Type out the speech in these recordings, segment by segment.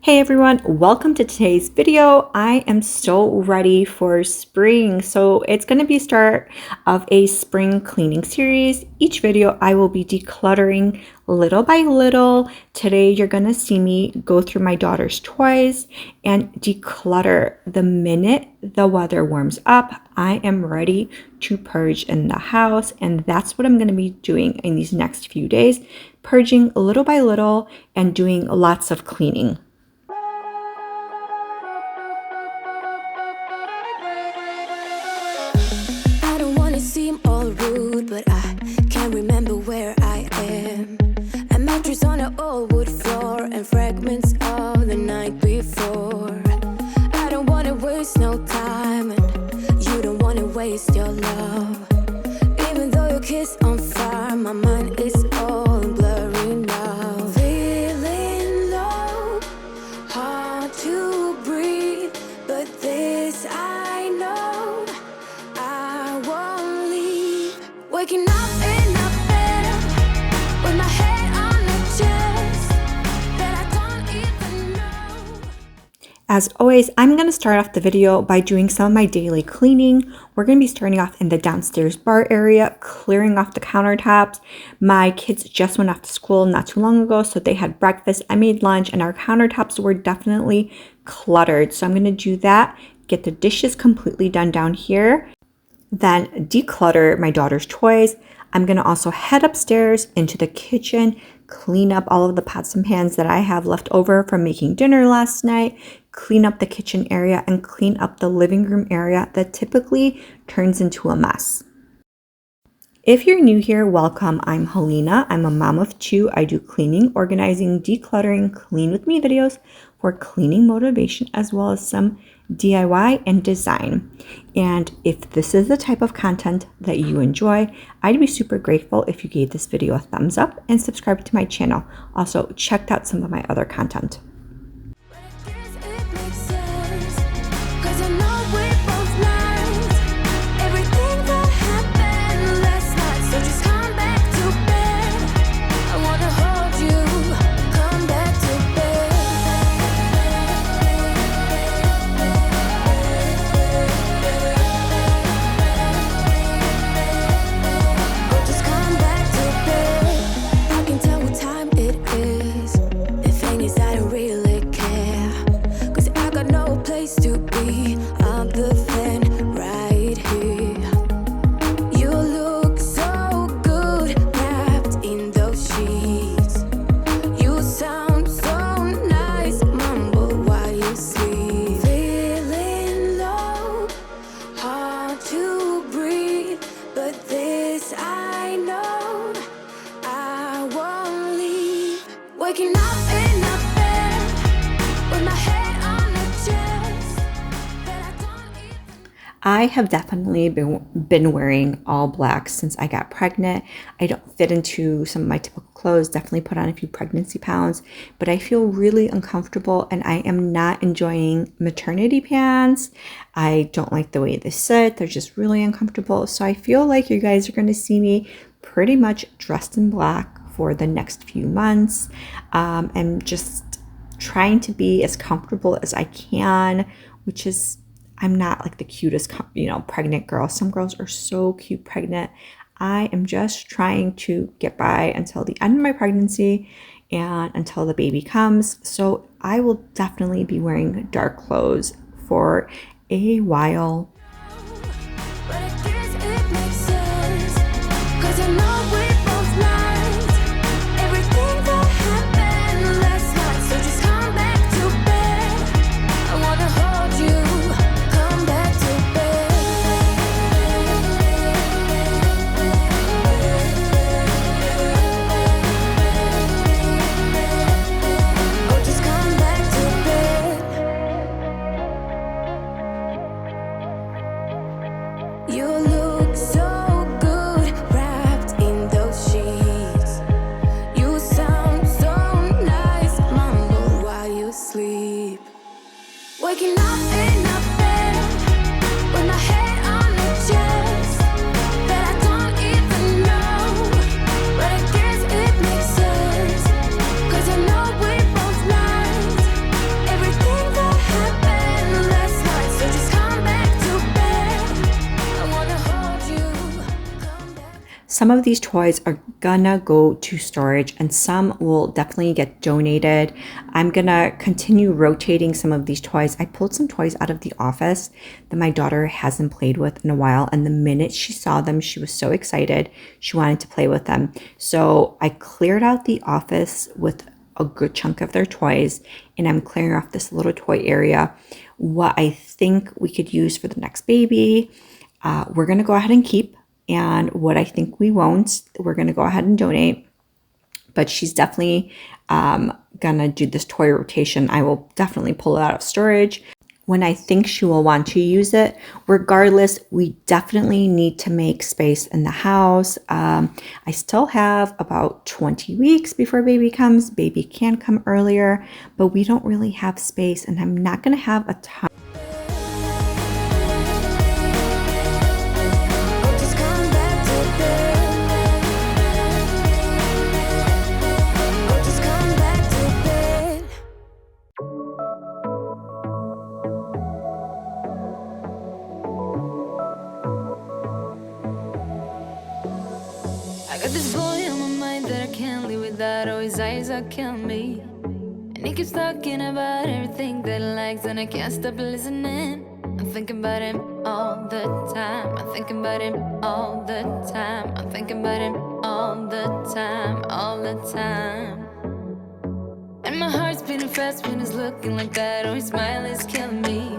Hey everyone, welcome to today's video. I am so ready for spring. So it's going to be start of a spring cleaning series. Each video I will be decluttering little by little. Today you're going to see me go through my daughter's toys and declutter. The minute the weather warms up, I am ready to purge in the house, and that's what I'm going to be doing in these next few days, purging little by little and doing lots of cleaning. Seem all rude, but I can't remember where I am. A mattress on an old wood floor and fragments of the night before. I don't wanna waste no time, and you don't wanna waste your love. Even though your kiss on fire, my mind is all blurry now. Feeling low, hard to breathe, but this I know, I won't leave. Waking up in a bed with my head on a chest that I don't even know. As always, I'm going to start off the video by doing some of my daily cleaning. We're going to be starting off in the downstairs bar area, clearing off the countertops. My kids just went off to school not too long ago, so they had breakfast. I made lunch, and our countertops were definitely cluttered. So I'm going to do that, get the dishes completely done down here, then declutter my daughter's toys. I'm going to also head upstairs into the kitchen, clean up all of the pots and pans that I have left over from making dinner last night, clean up the kitchen area, and clean up the living room area that typically turns into a mess. If you're new here, welcome. I'm Helena. I'm a mom of two. I do cleaning, organizing, decluttering, clean with me videos for cleaning motivation, as well as some DIY and design. And if this is the type of content that you enjoy, I'd be super grateful if you gave this video a thumbs up and subscribe to my channel. Also, check out some of my other content. I have definitely been wearing all black since I got pregnant. I don't fit into some of my typical clothes, definitely put on a few pregnancy pounds, but I feel really uncomfortable, and I am not enjoying maternity pants. I don't like the way they sit. They're just really uncomfortable. So I feel like you guys are going to see me pretty much dressed in black for the next few months. I'm just trying to be as comfortable as I can, which is, I'm not like the cutest, pregnant girl. Some girls are so cute pregnant. I am just trying to get by until the end of my pregnancy and until the baby comes. So I will definitely be wearing dark clothes for a while. Some of these toys are gonna go to storage and some will definitely get donated. I'm gonna continue rotating some of these toys. I pulled some toys out of the office that my daughter hasn't played with in a while, and the minute she saw them, she was so excited. She wanted to play with them. So I cleared out the office with a good chunk of their toys, and I'm clearing off this little toy area. What I think we could use for the next baby, we're gonna go ahead and keep. And what I think we won't, we're going to go ahead and donate. But she's definitely going to do this toy rotation. I will definitely pull it out of storage when I think she will want to use it. Regardless, we definitely need to make space in the house. I still have about 20 weeks before baby comes. Baby can come earlier, but we don't really have space, and I'm not going to have a ton. I got this boy on my mind that I can't live without. Oh, his eyes are killing me. And he keeps talking about everything that he likes, and I can't stop listening. I'm thinking about him all the time. I'm thinking about him all the time. I'm thinking about him all the time, all the time. And my heart's beating fast when he's looking like that. Oh, his smile is killing me.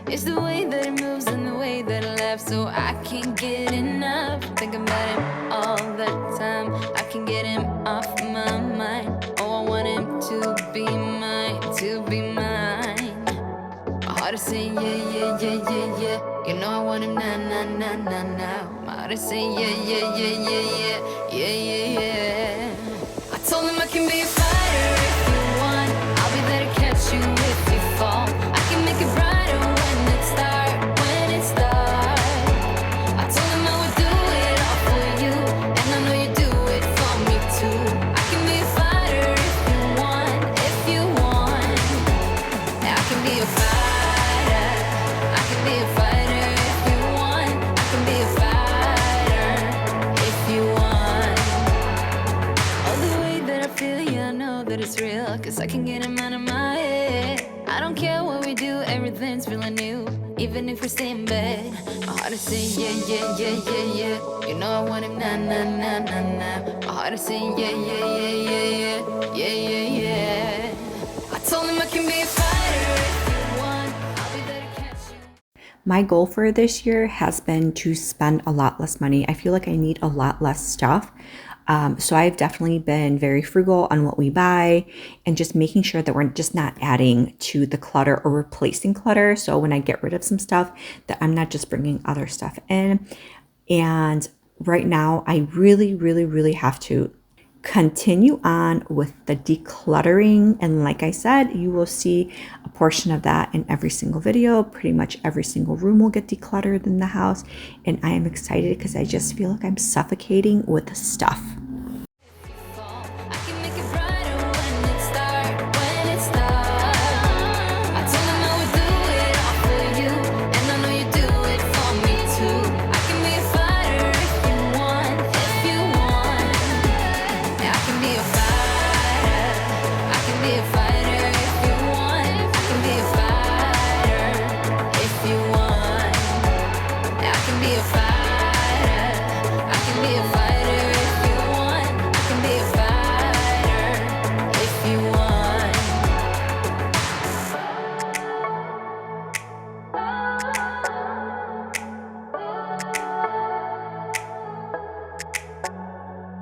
It's the way that he moves and the way that he laughs, so I can't get enough. Thinking about him all the time. I can't get him off my mind. Oh, I want him to be mine, to be mine. My heart is saying yeah, yeah, yeah, yeah, yeah. You know I want him now, now, now, now, now. My heart is saying yeah, yeah, yeah, yeah, yeah, yeah, yeah, yeah. I told him I can be a fighter if you want. I'll be there to catch you if you fall. I can make it brighter when it starts, when it starts. I told him I would do it all for you, and I know you do it for me too. I can be a fighter if you want, if you want. Yeah, I can be a fighter. I can be a fighter if you want. I can be a fighter if you want. Oh, the way that I feel, yeah, I know that it's real, 'cause I can get him out of my head. I don't care what we do, everything's feeling new, even if we stay in bed. My heart is saying yeah, yeah, yeah, yeah, yeah. You know I want him now, now, now, now, now. My heart is saying yeah, yeah, yeah, yeah, yeah, yeah, yeah, yeah. I told him I can be a fighter if you want. I'll be there to catch you. My goal for this year has been to spend a lot less money. I feel like I need a lot less stuff. So I've definitely been very frugal on what we buy and just making sure that we're just not adding to the clutter or replacing clutter. So when I get rid of some stuff, that I'm not just bringing other stuff in. And right now, I really, really, really have to continue on with the decluttering. And like I said, you will see a portion of that in every single video. Pretty much every single room will get decluttered in the house. And I am excited because I just feel like I'm suffocating with stuff. I can make it brighter when it starts, when it starts. I told him I would do it all for you, and I know you do it for me too. I can be a fighter if you want, if you want. Yeah, I can be a fighter. I can be a fighter if you want. I can be a fighter if you want. Yeah, I can be a fighter. I can be a fighter if you want. I can be a fighter if you want.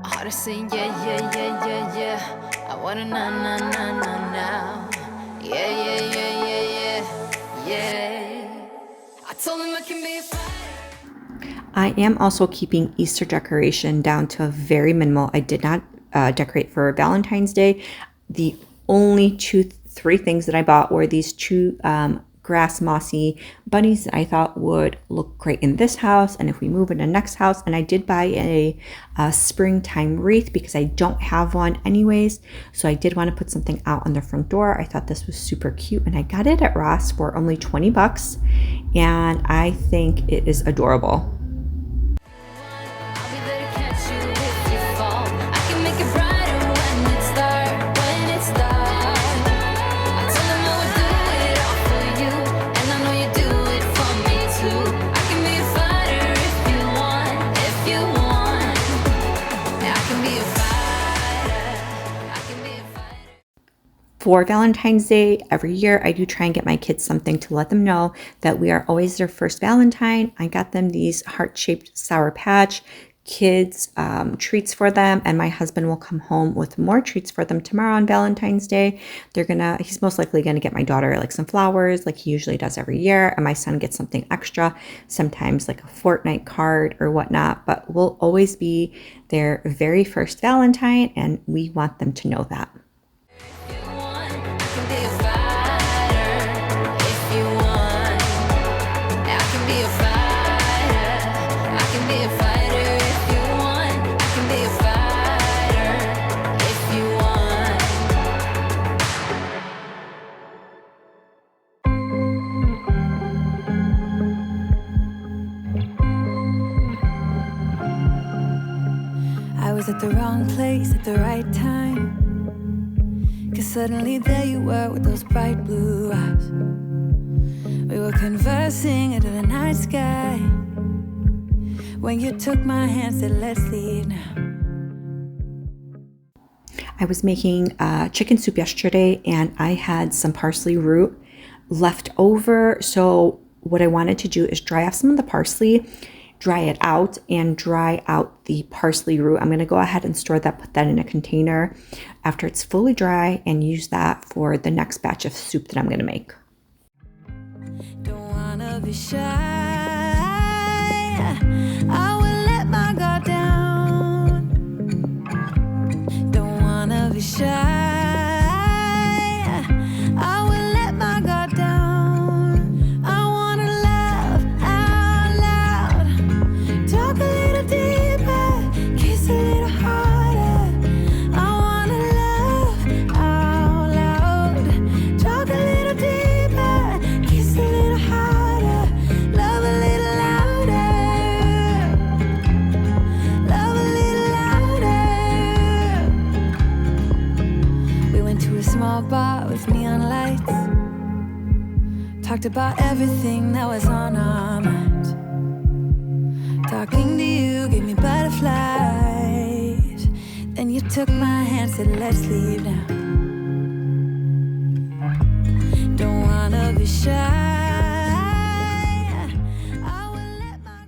I heart is saying yeah, yeah, yeah, yeah, yeah. I wanna now, now, now, now, now. Yeah, yeah, yeah, yeah, yeah, yeah. I told him I can be a fighter. I am also keeping Easter decoration down to a very minimal. I did not decorate for Valentine's Day. The only three things that I bought were these two grass mossy bunnies that I thought would look great in this house and if we move in the next house. And I did buy a springtime wreath because I don't have one anyways. So I did want to put something out on the front door. I thought this was super cute and I got it at Ross for only 20 bucks. And I think it is adorable. I'll be there to catch For Valentine's Day every year, I do try and get my kids something to let them know that we are always their first Valentine. I got them these heart-shaped Sour Patch Kids treats for them, and my husband will come home with more treats for them tomorrow on Valentine's Day. He's most likely gonna get my daughter like some flowers like he usually does every year, and my son gets something extra, sometimes like a fortnight card or whatnot, but we'll always be their very first Valentine, and we want them to know that. I was at the wrong place at the right time, 'cause suddenly there you were with those bright blue eyes. We were conversing into the night sky when you took my hand, said let's leave now. I was making chicken soup yesterday, and I had some parsley root left over. So what I wanted to do is dry off some of the parsley, dry it out, and dry out the parsley root. I'm going to go ahead and store that, put that in a container after it's fully dry, and use that for the next batch of soup that I'm going to make. Don't wanna be shy, I will let my guard down. Don't wanna be shy, I will let my guard down. I wanna laugh out loud, talk a little deeper, kiss a little harder. I wanna laugh out loud, talk a little deeper, kiss a little harder, love a little louder, love a little louder. We went to a small bar with neon lights, talked about everything that was on our minds. Talking to you gave me butterflies. Then you took my hand, said let's leave now. Don't wanna be shy, I will let my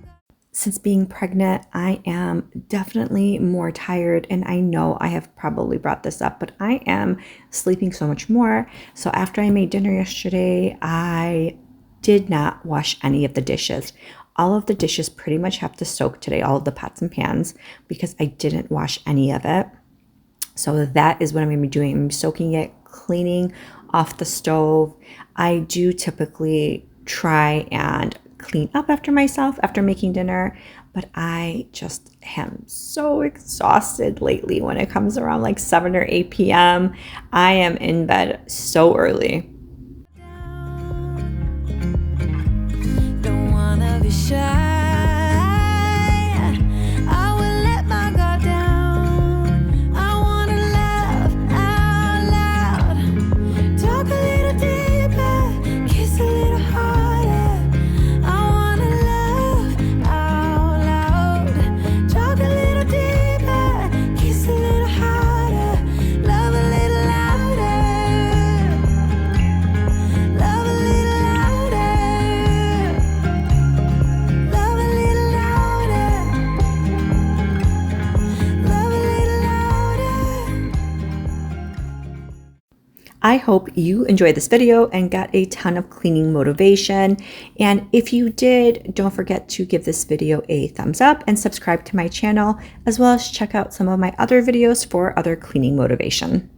Since being pregnant, I am definitely more tired, and I know I have probably brought this up, but I am sleeping so much more. So after I made dinner yesterday, I did not wash any of the dishes. All of the dishes pretty much have to soak today, all of the pots and pans, because I didn't wash any of it. So that is what I'm going to be doing. I'm soaking it, cleaning off the stove. I do typically try and clean up after myself after making dinner, but I just am so exhausted lately when it comes around like 7 or 8 p.m. I am in bed so early. Don't wanna be shy, I will let my guard down. I wanna laugh out loud, talk a little deeper, kiss a little harder. I wanna laugh out loud, talk a little deeper, kiss a little harder, love a little louder, love a little louder, love a little louder, love a little louder. I hope you enjoyed this video and got a ton of cleaning motivation. And if you did, don't forget to give this video a thumbs up and subscribe to my channel, as well as check out some of my other videos for other cleaning motivation.